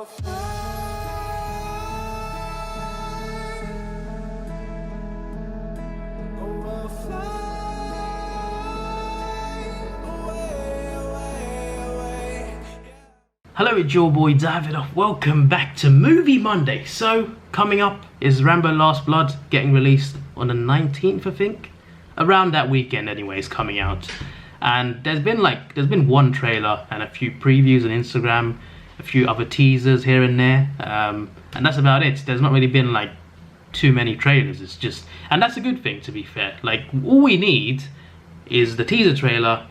Hello, it's your boy Davidoff. Welcome back to Movie Monday. So, coming up is Rambo Last Blood, getting released on the 19th, I think. Around that weekend anyway, it's coming out. And there's been one trailer and a few previews on Instagram, a few other teasers here and there. And that's about it. There's not really been like too many trailers. It's just, and that's a good thing, to be fair. Like, all we need is the teaser trailer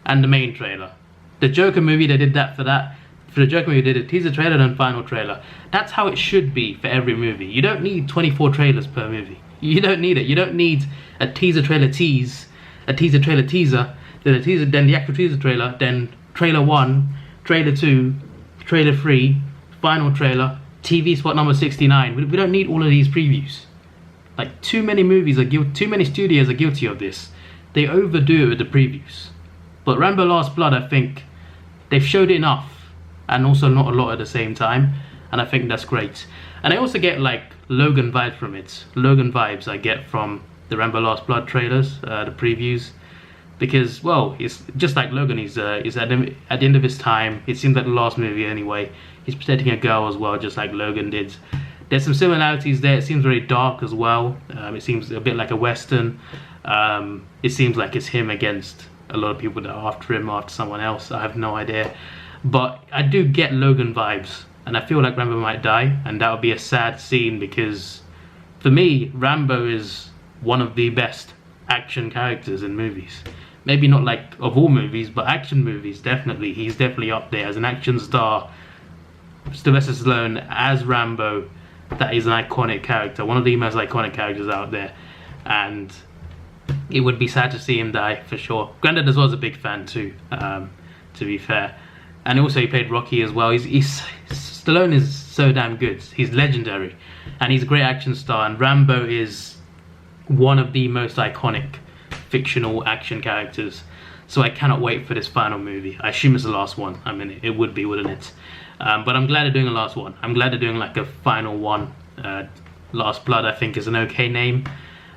and the main trailer. The Joker movie, they did that for that. For the Joker movie, they did a teaser trailer and final trailer. That's how it should be for every movie. You don't need 24 trailers per movie. You don't need it. You don't need a teaser trailer tease, a teaser trailer teaser, then a teaser, then the actual teaser trailer, then trailer 1, trailer 2, trailer 3, final trailer, TV spot number 69. We don't need all of these previews. Like, too many studios are guilty of this. They overdo it with the previews. But Rambo Last Blood, I think they've showed enough, and also not a lot at the same time, and I think that's great. And I also get like Logan vibes from it. Logan vibes I get from the Rambo Last Blood trailers, the previews, because, well, it's just like Logan. He's at the end of his time. It seems like the last movie anyway. He's protecting a girl as well, just like Logan did. There's some similarities there. It seems very dark as well. It seems a bit like a Western. It seems like it's him against a lot of people that are after him, after someone else. I have no idea. But I do get Logan vibes, and I feel like Rambo might die, and that would be a sad scene, because for me, Rambo is one of the best action characters in movies. Maybe not like of all movies, but action movies, definitely. He's definitely up there as an action star. Sylvester Stallone as Rambo, that is an iconic character, one of the most iconic characters out there, and it would be sad to see him die, for sure. Granted, as well, as a big fan too, to be fair. And also he played Rocky as well. Stallone is so damn good. He's legendary. And he's a great action star. And Rambo is one of the most iconic fictional action characters. So I cannot wait for this final movie. I assume it's the last one. I mean, it would be, wouldn't it? But I'm glad they're doing a last one. I'm glad they're doing like a final one. Last Blood, I think, is an okay name.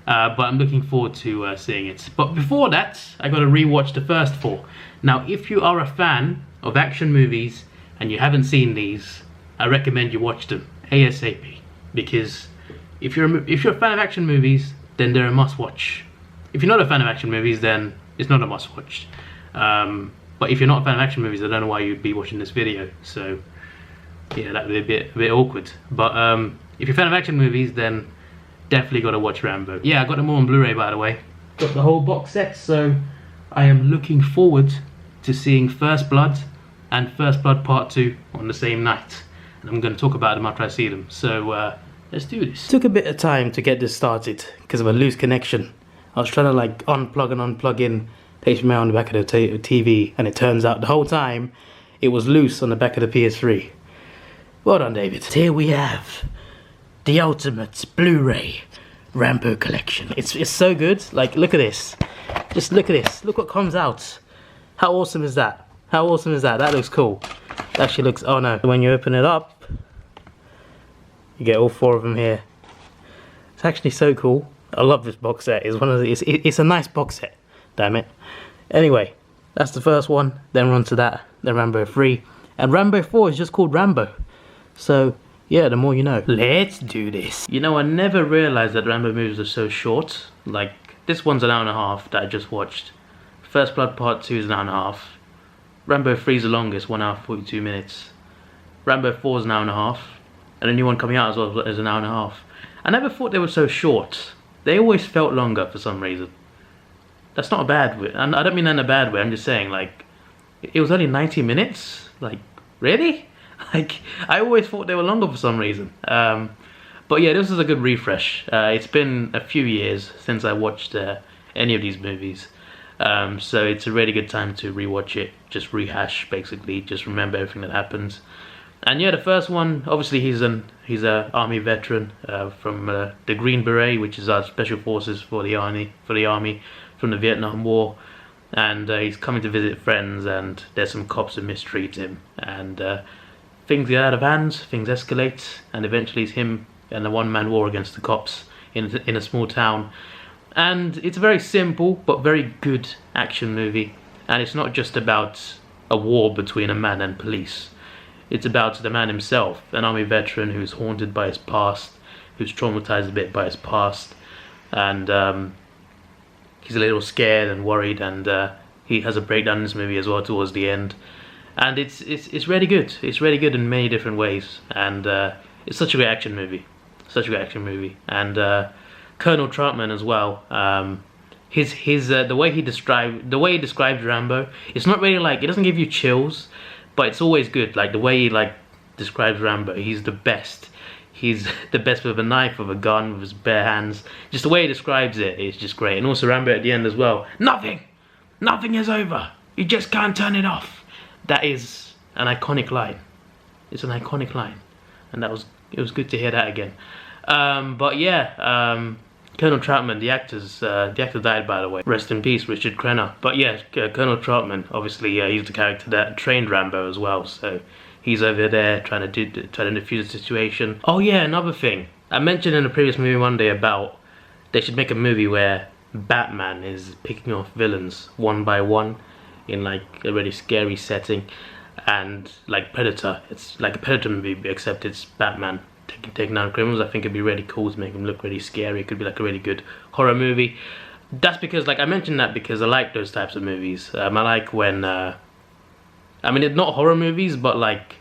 But I'm looking forward to seeing it. But before that, I got to rewatch the first 4. Now, if you are a fan of action movies and you haven't seen these, I recommend you watch them ASAP, because if you're a fan of action movies, then they're a must-watch. If you're not a fan of action movies, then it's not a must-watch. But if you're not a fan of action movies, I don't know why you'd be watching this video. So yeah, that would be a bit awkward. But if you're a fan of action movies, then definitely got to watch Rambo. Yeah, I got them all on Blu-ray, by the way. Got the whole box set, so I am looking forward to seeing First Blood and First Blood Part 2 on the same night. And I'm going to talk about them after I see them. So let's do this. Took a bit of time to get this started because of a loose connection. I was trying to like unplug and unplug in HDMI on the back of the TV, and it turns out the whole time it was loose on the back of the PS3. Well done, David. Here we have the ultimate Blu-ray Rambo collection. It's so good. Like, look at this. Just look at this. Look what comes out. How awesome is that? How awesome is that? That looks cool. It actually looks, oh no. When you open it up, you get all 4 of them here. It's actually so cool. I love this box set. It's one of the, it's a nice box set. Damn it. Anyway, that's the first one. Then we're on to that. Then Rambo 3. And Rambo 4 is just called Rambo. So yeah, the more you know. Let's do this. You know, I never realized that Rambo movies are so short. Like, this one's an hour and a half that I just watched. First Blood Part 2 is an hour and a half. Rambo 3 is the longest, 1 hour 42 minutes. Rambo 4 is an hour and a half. And the new one coming out as well is an hour and a half. I never thought they were so short. They always felt longer for some reason. That's not a bad way. And I don't mean that in a bad way. I'm just saying, like, it was only 90 minutes. Like, really? Like, I always thought they were longer for some reason. But yeah, this is a good refresh. It's been a few years since I watched any of these movies. So it's a really good time to rewatch it. Just rehash, basically. Just remember everything that happens. And yeah, the first one, obviously he's an army veteran from the Green Beret, which is our special forces for the army from the Vietnam War. And he's coming to visit friends, and there's some cops who mistreat him. And things get out of hand, things escalate, and eventually it's him and a one-man war against the cops in a small town. And it's a very simple but very good action movie, and it's not just about a war between a man and police. It's about the man himself, an army veteran who's haunted by his past, who's traumatized a bit by his past, and he's a little scared and worried, and he has a breakdown in this movie as well towards the end. And it's really good. It's really good in many different ways, and it's such a great action movie. Such a great action movie. And Colonel Troutman as well. The way he describes Rambo, it's not really like, it doesn't give you chills, but it's always good. Like the way he like describes Rambo, he's the best. He's the best with a knife, with a gun, with his bare hands. Just the way he describes it, it's just great. And also Rambo at the end as well. Nothing is over. You just can't turn it off. That is an iconic line. It's an iconic line, and it was good to hear that again. But yeah, Colonel Troutman, the actor died, by the way. Rest in peace, Richard Crenna. But yeah, Colonel Troutman, obviously, he's the character that trained Rambo as well. So he's over there trying to defuse the situation. Oh yeah, another thing I mentioned in the previous movie Monday about they should make a movie where Batman is picking off villains one by one in like a really scary setting, and like Predator, it's like a Predator movie except it's Batman taking down criminals. I think it'd be really cool to make them look really scary. It could be like a really good horror movie. That's because, like, I mentioned that because I like those types of movies. I like when, I mean, it's not horror movies, but like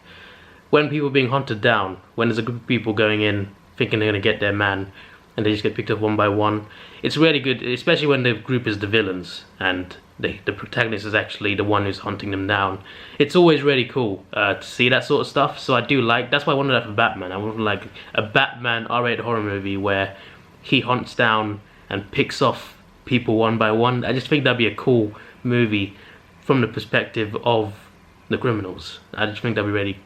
when people are being hunted down, when there's a group of people going in thinking they're gonna get their man, and they just get picked up one by one. It's really good, especially when the group is the villains and the protagonist is actually the one who's hunting them down. It's always really cool to see that sort of stuff. So I do like, that's why I wanted that for Batman. I wanted like a Batman R-rated horror movie where he hunts down and picks off people one by one. I just think that'd be a cool movie from the perspective of the criminals. I just think that'd be really,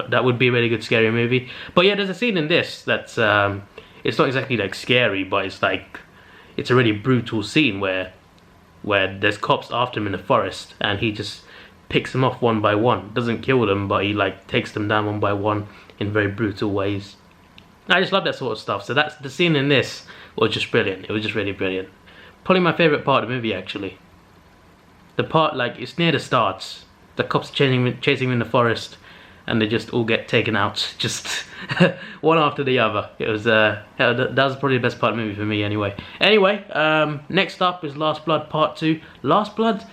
that would be a really good scary movie. But yeah, there's a scene in this that's, it's not exactly like scary, but it's like, it's a really brutal scene where there's cops after him in the forest, and he just picks them off one by one. Doesn't kill them, but he like takes them down one by one in very brutal ways. I just love that sort of stuff. So that's the scene in this was just brilliant. It was just really brilliant. Probably my favourite part of the movie, actually. The part, like, it's near the start. The cops chasing him in the forest, and they just all get taken out, just one after the other. It was that was probably the best part of the movie for me, anyway. Anyway, next up is Last Blood Part 2. Last Blood?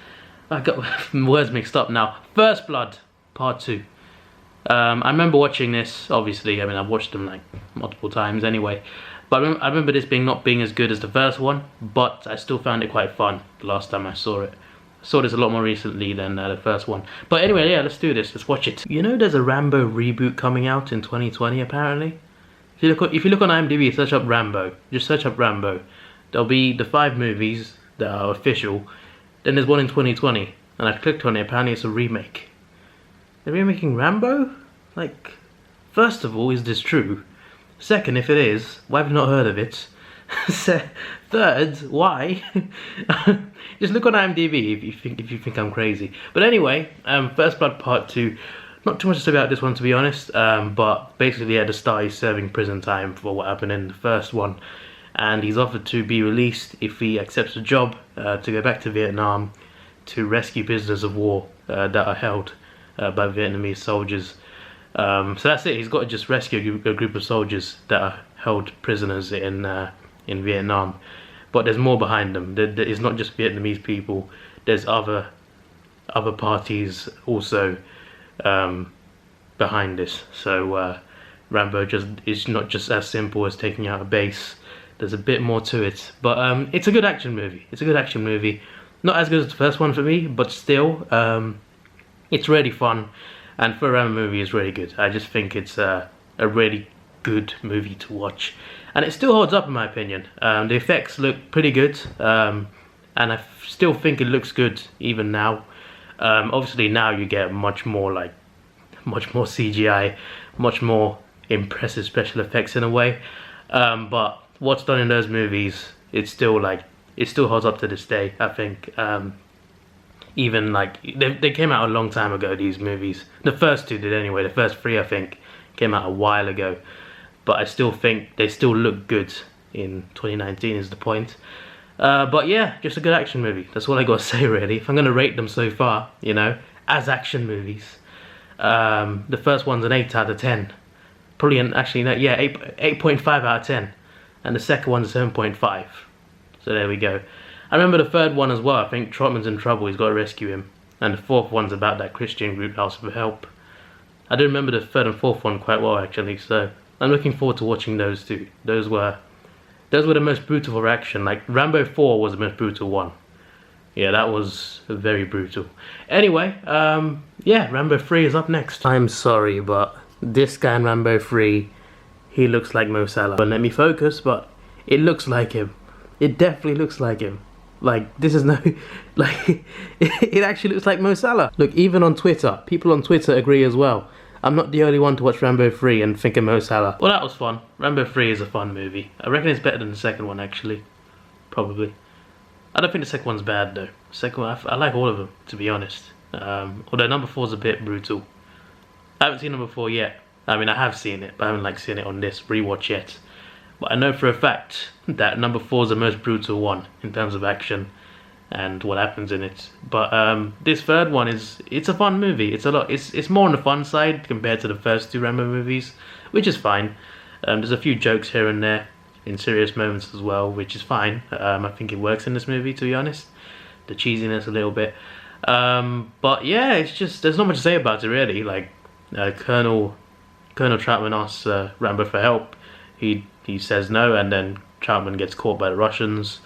I got words mixed up now. First Blood Part 2. I remember watching this, obviously. I mean, I've watched them like multiple times anyway. But I remember this not being as good as the first one, but I still found it quite fun the last time I saw it. I saw this a lot more recently than the first one. But anyway, yeah, let's do this. Let's watch it. You know there's a Rambo reboot coming out in 2020, apparently? If you look on IMDb, search up Rambo. Just search up Rambo. There'll be the 5 movies that are official. Then there's one in 2020. And I clicked on it, apparently it's a remake. They're remaking Rambo? Like, first of all, is this true? Second, if it is, why have you not heard of it? Third, why? Just look on IMDb if you think I'm crazy. But anyway, First Blood Part 2. Not too much to say about this one, to be honest. But basically, at the start, he's serving prison time for what happened in the first one, and he's offered to be released if he accepts a job to go back to Vietnam to rescue prisoners of war that are held by Vietnamese soldiers. So that's it. He's got to just rescue a group of soldiers that are held prisoners in Vietnam. But there's more behind them. It's not just Vietnamese people. There's other parties also behind this. So Rambo is not just as simple as taking out a base. There's a bit more to it. But it's a good action movie. It's a good action movie. Not as good as the first one for me, but still, it's really fun. And for a Rambo movie, it's really good. I just think it's a really good movie to watch. And it still holds up in my opinion. The effects look pretty good. And I still think it looks good even now. Obviously now you get much more CGI, much more impressive special effects in a way. But what's done in those movies, it still holds up to this day, I think. even like they came out a long time ago, these movies. The first two did anyway. The first three, I think, came out a while ago. But I still think they still look good in 2019 is the point. But yeah, just a good action movie. That's all I gotta say really. If I'm gonna rate them so far, you know, as action movies, the first one's an 8 out of 10. Probably an, actually, no, yeah, 8.5 out of 10. And the second one's a 7.5. So there we go. I remember the third one as well. I think Trotman's in trouble, he's got to rescue him. And the fourth one's about that Christian group asking for help. I do remember the third and fourth one quite well actually, so I'm looking forward to watching those two. Those were the most brutal for action. Like Rambo 4 was the most brutal one. Yeah, that was very brutal. Anyway, yeah, Rambo 3 is up next. I'm sorry, but this guy in Rambo 3, he looks like Mo Salah. But let me focus, but it looks like him. It definitely looks like him. Like, this is no, like, it actually looks like Mo Salah. Look, even on Twitter, people on Twitter agree as well. I'm not the only one to watch Rambo 3 and think of Mo Salah. Well, that was fun. Rambo 3 is a fun movie. I reckon it's better than the second one, actually. Probably. I don't think the second one's bad, though. The second one, I like all of them, to be honest. Although number 4 is a bit brutal. I haven't seen number 4 yet. I mean, I have seen it, but I haven't, like, seen it on this rewatch yet. But I know for a fact that number 4 is the most brutal one in terms of action and what happens in it. But this third one it's a fun movie. It's more on the fun side compared to the first two Rambo movies, which is fine. There's a few jokes here and there in serious moments as well, which is fine. I think it works in this movie, to be honest. The cheesiness a little bit. But yeah, it's just there's not much to say about it really. Like Colonel Troutman asks Rambo for help. He says no, and then Troutman gets caught by the Russians,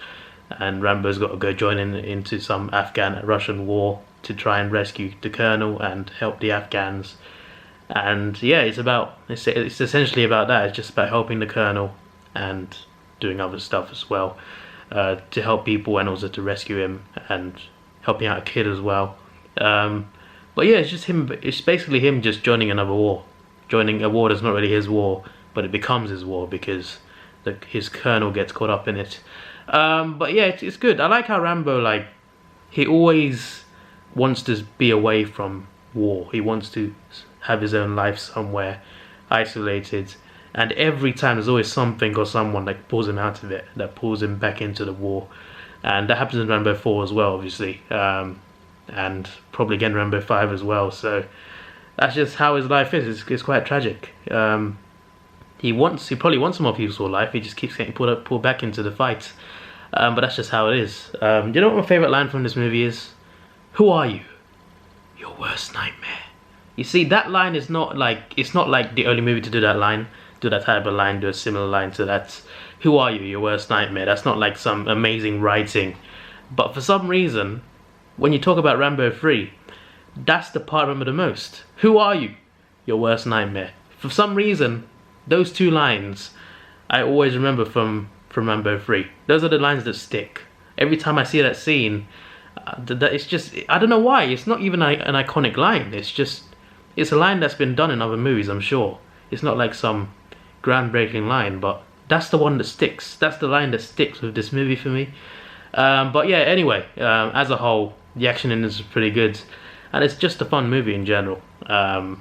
and Rambo's got to go join into some Afghan-Russian war to try and rescue the Colonel and help the Afghans. And yeah, it's essentially about that. It's just about helping the Colonel and doing other stuff as well to help people and also to rescue him and helping out a kid as well. But yeah, it's just him. It's basically him just joining another war, joining a war that's not really his war, but it becomes his war because his colonel gets caught up in it. But yeah, it's good. I like how Rambo, like, he always wants to be away from war. He wants to have his own life somewhere, isolated. And every time there's always something or someone that pulls him out of it, that pulls him back into the war. And that happens in Rambo 4 as well, obviously. And probably again Rambo 5 as well. So that's just how his life is. It's quite tragic. He probably wants a more peaceful life. He just keeps getting pulled back into the fight. But that's just how it is. Do you know what my favourite line from this movie is? Who are you? Your worst nightmare. You see, that line is not like, it's not like the only movie to do that line, do that type of line, do a similar line to that. Who are you? Your worst nightmare. That's not like some amazing writing. But for some reason, when you talk about Rambo 3, that's the part I remember the most. Who are you? Your worst nightmare. For some reason, those two lines I always remember from Rambo 3. Those are the lines that stick. Every time I see that scene, it's just, I don't know why. It's not even an iconic line. It's a line that's been done in other movies, I'm sure. It's not like some groundbreaking line, but that's the one that sticks. That's the line that sticks with this movie for me. But yeah, anyway, as a whole, the action in this is pretty good. And it's just a fun movie in general. Let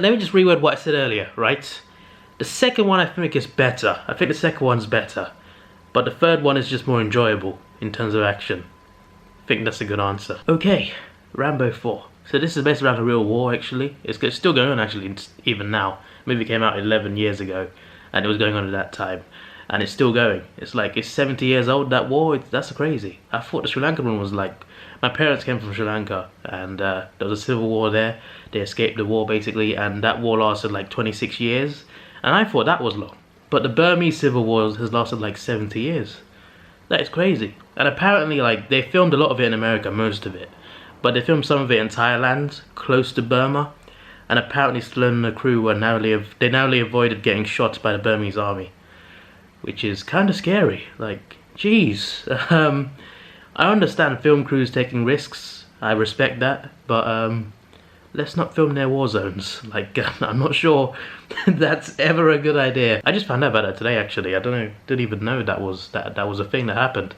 me just reword what I said earlier, right? The second one I think is better. I think the second one's better. But the third one is just more enjoyable in terms of action. I think that's a good answer. Okay, Rambo 4. So this is based around a real war, actually. It's still going on, actually, even now. The movie came out 11 years ago, and it was going on at that time. And it's still going. It's like, it's 70 years old, that war. That's crazy. I thought the Sri Lankan one was like, my parents came from Sri Lanka, and there was a civil war there. They escaped the war, basically, and that war lasted like 26 years. And I thought that was long. But the Burmese civil war has lasted like 70 years. That is crazy. And apparently, like, they filmed a lot of it in America, most of it. But they filmed some of it in Thailand, close to Burma. And apparently Stallone and the crew were narrowly avoided getting shot by the Burmese army. Which is kind of scary. Like, jeez. I understand film crews taking risks. I respect that. But let's not film their war zones. Like, I'm not sure that's ever a good idea. I just found out about that today, actually. I didn't even know that was a thing that happened.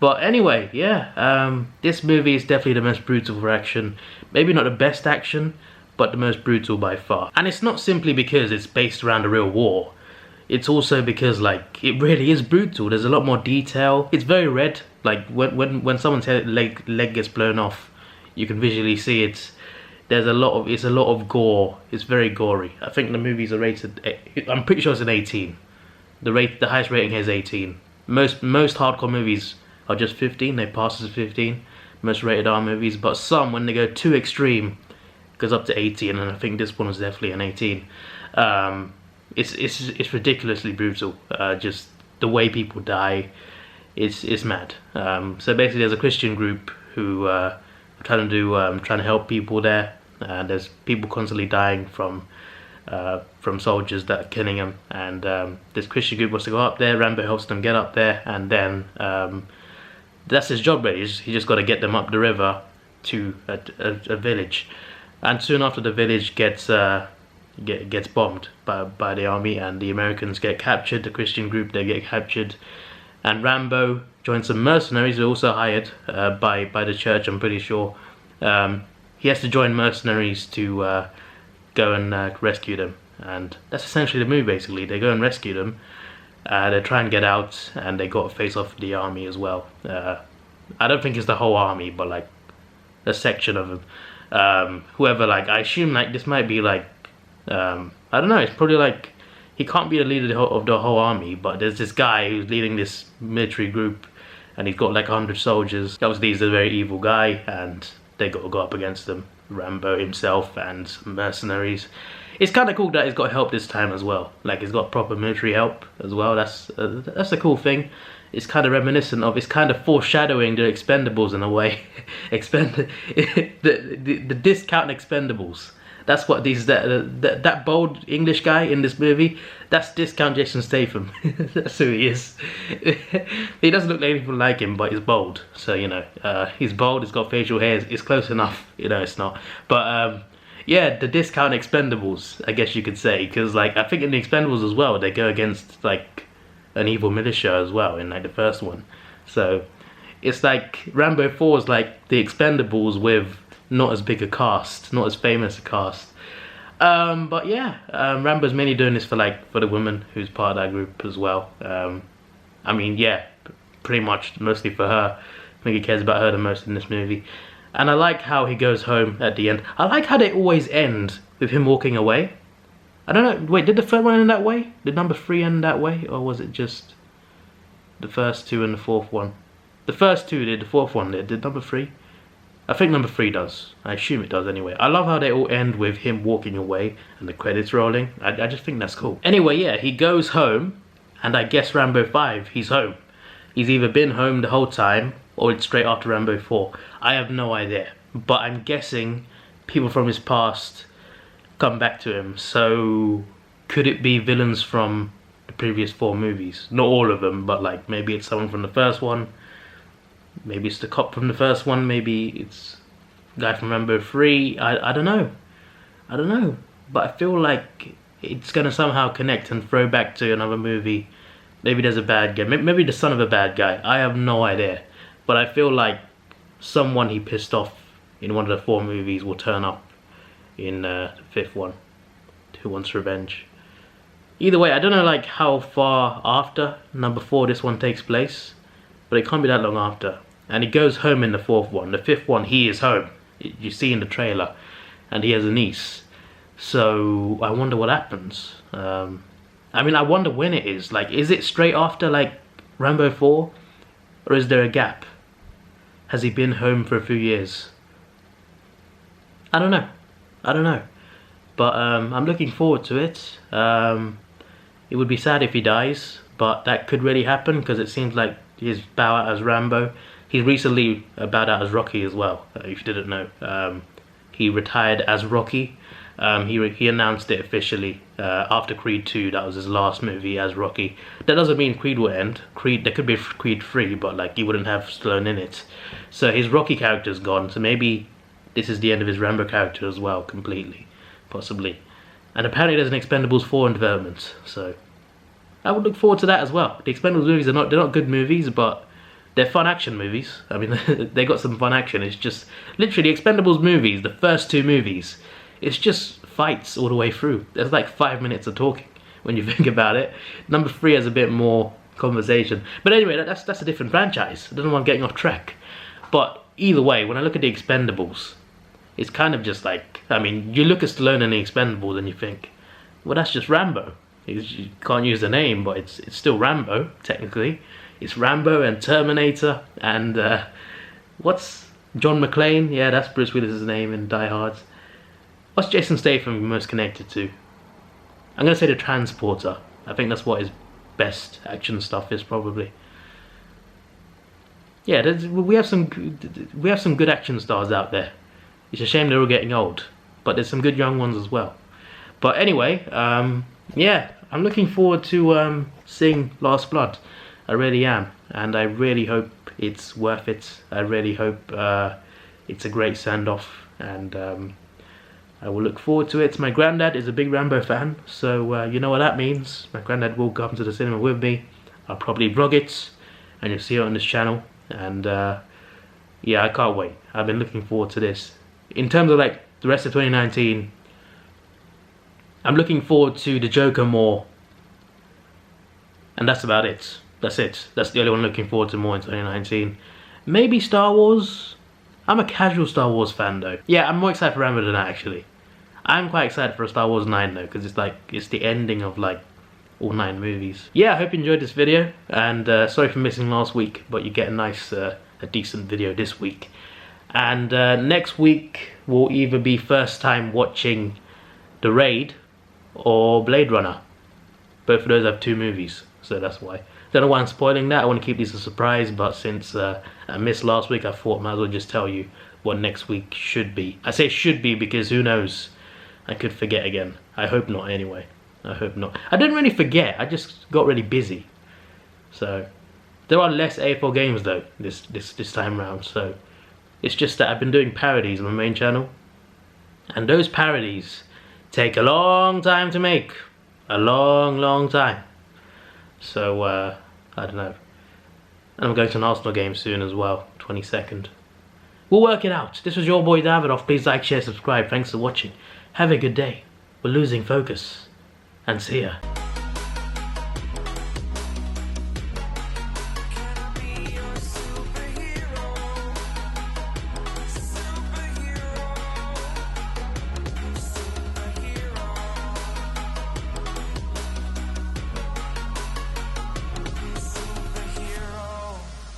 But anyway, yeah, this movie is definitely the most brutal for action. Maybe not the best action, but the most brutal by far. And it's not simply because it's based around a real war. It's also because, like, it really is brutal. There's a lot more detail. It's very red. Like, when someone's leg gets blown off, you can visually see it. It's a lot of gore. It's very gory. I think the movies are rated, I'm pretty sure it's an 18. The highest rating here is 18. Most hardcore movies are just 15. They pass as 15. Most rated R movies, but some, when they go too extreme, goes up to 18, and I think this one was definitely an 18. It's ridiculously brutal. Just the way people die, it's mad. So basically, there's a Christian group who trying to help people there. There's people constantly dying from soldiers that are killing them, and this Christian group wants to go up there. Rambo helps them get up there, and then that's his job really. He just got to get them up the river to a village, and soon after the village gets bombed by the army, and the Americans get captured. The Christian group, they get captured, and Rambo joins some mercenaries who are also hired by the church, I'm pretty sure. He has to join mercenaries to go and rescue them, and that's essentially the movie. Basically, they go and rescue them. They try and get out, and they got to face off the army as well. I don't think it's the whole army, but like a section of them. Whoever, like, I assume like this might be like, I don't know. It's probably like, he can't be the leader of the whole army, but there's this guy who's leading this military group, and he's got like 100 soldiers. Obviously, he's a very evil guy, and they got to go up against them. Rambo himself and some mercenaries. It's kind of cool that he's got help this time as well. Like, he's got proper military help as well. That's a cool thing. It's kind of reminiscent of, it's kind of foreshadowing the Expendables in a way. the discount Expendables. That's what that bold English guy in this movie, that's discount Jason Statham. That's who he is. He doesn't look anything like him, but he's bold. So, you know, he's bold, he's got facial hair, it's close enough. You know, it's not. But, yeah, the discount Expendables, I guess you could say. Because, like, I think in the Expendables as well, they go against, like, an evil militia as well in, like, the first one. So, it's like, Rambo 4 is like the Expendables with not as big a cast, not as famous a cast. But yeah, Rambo's mainly doing this for the woman who's part of that group as well. I mean, yeah, pretty much mostly for her. I think he cares about her the most in this movie. And I like how he goes home at the end. I like how they always end with him walking away. I don't know, wait, did the third one end that way? Did number 3 end that way? Or was it just the first 2 and the 4th one? The first 2 did, the 4th one did. Did number 3? I think number 3 does. I assume it does anyway. I love how they all end with him walking away and the credits rolling. I just think that's cool. Anyway, yeah, he goes home, and I guess Rambo 5, he's home. He's either been home the whole time, or it's straight after Rambo 4. I have no idea. But I'm guessing people from his past come back to him. So, could it be villains from the previous 4 movies? Not all of them, but like maybe it's someone from the first one. Maybe it's the cop from the first one. Maybe it's the guy from Rambo 3. I don't know. I don't know. But I feel like it's going to somehow connect and throw back to another movie. Maybe there's a bad guy. Maybe the son of a bad guy. I have no idea. But I feel like someone he pissed off in one of the 4 movies will turn up in the 5th one. Who Wants Revenge. Either way, I don't know like how far after number 4 this one takes place. But it can't be that long after. And he goes home in the 4th one. The 5th one, he is home. You see in the trailer. And he has a niece. So, I wonder what happens. I mean, I wonder when it is. Like, is it straight after, like, Rambo 4? Or is there a gap? Has he been home for a few years? I don't know. I don't know. But, I'm looking forward to it. It would be sad if he dies. But that could really happen. Because it seems like he's bow out as Rambo. He's recently bowed out as Rocky as well, if you didn't know. He retired as Rocky. He announced it officially after Creed 2. That was his last movie as Rocky. That doesn't mean Creed will end. There could be Creed 3, but like he wouldn't have Stallone in it. So his Rocky character's gone. So maybe this is the end of his Rambo character as well, completely, possibly. And apparently there's an Expendables 4 in development. So I would look forward to that as well. The Expendables movies they're not good movies, but they're fun action movies. I mean, they got some fun action. It's just literally Expendables movies, the first 2 movies, it's just fights all the way through. There's like 5 minutes of talking when you think about it. Number 3 has a bit more conversation. But anyway, that's a different franchise. I don't know why I'm getting off track. But either way, when I look at the Expendables, it's kind of just like, I mean, you look at Stallone in the Expendables and you think, well, that's just Rambo. You can't use the name, but it's still Rambo, technically. It's Rambo and Terminator and what's John McClane? Yeah, that's Bruce Willis's name in Die Hard. What's Jason Statham most connected to? I'm gonna say the Transporter. I think that's what his best action stuff is, probably. Yeah, we have some good action stars out there. It's a shame they're all getting old, but there's some good young ones as well. But anyway, yeah, I'm looking forward to seeing Last Blood. I really am, and I really hope it's worth it. I really hope it's a great send-off, and I will look forward to it. My granddad is a big Rambo fan, so you know what that means. My granddad will come to the cinema with me. I'll probably vlog it, and you'll see it on this channel. And yeah, I can't wait. I've been looking forward to this. In terms of like the rest of 2019, I'm looking forward to the Joker more, and that's about it. That's it. That's the only one I'm looking forward to more in 2019. Maybe Star Wars. I'm a casual Star Wars fan though. Yeah, I'm more excited for Rambo than that actually. I'm quite excited for a Star Wars 9 though, because it's like, it's the ending of like all 9 movies. Yeah, I hope you enjoyed this video, and sorry for missing last week, but you get a nice, a decent video this week. And next week will either be first time watching The Raid or Blade Runner. Both of those have 2 movies, so that's why. Don't know why I'm spoiling that. I want to keep these a surprise, but since I missed last week, I thought I might as well just tell you what next week should be. I say should be because who knows, I could forget again. I hope not anyway. I hope not. I didn't really forget, I just got really busy. So there are less A4 games though this time around, so it's just that I've been doing parodies on my main channel, and those parodies take a long time to make. A long time. So I don't know. And I'm going to an Arsenal game soon as well, 22nd. We'll work it out. This was your boy Davidoff. Please like, share, subscribe. Thanks for watching. Have a good day. We're losing focus. And see ya.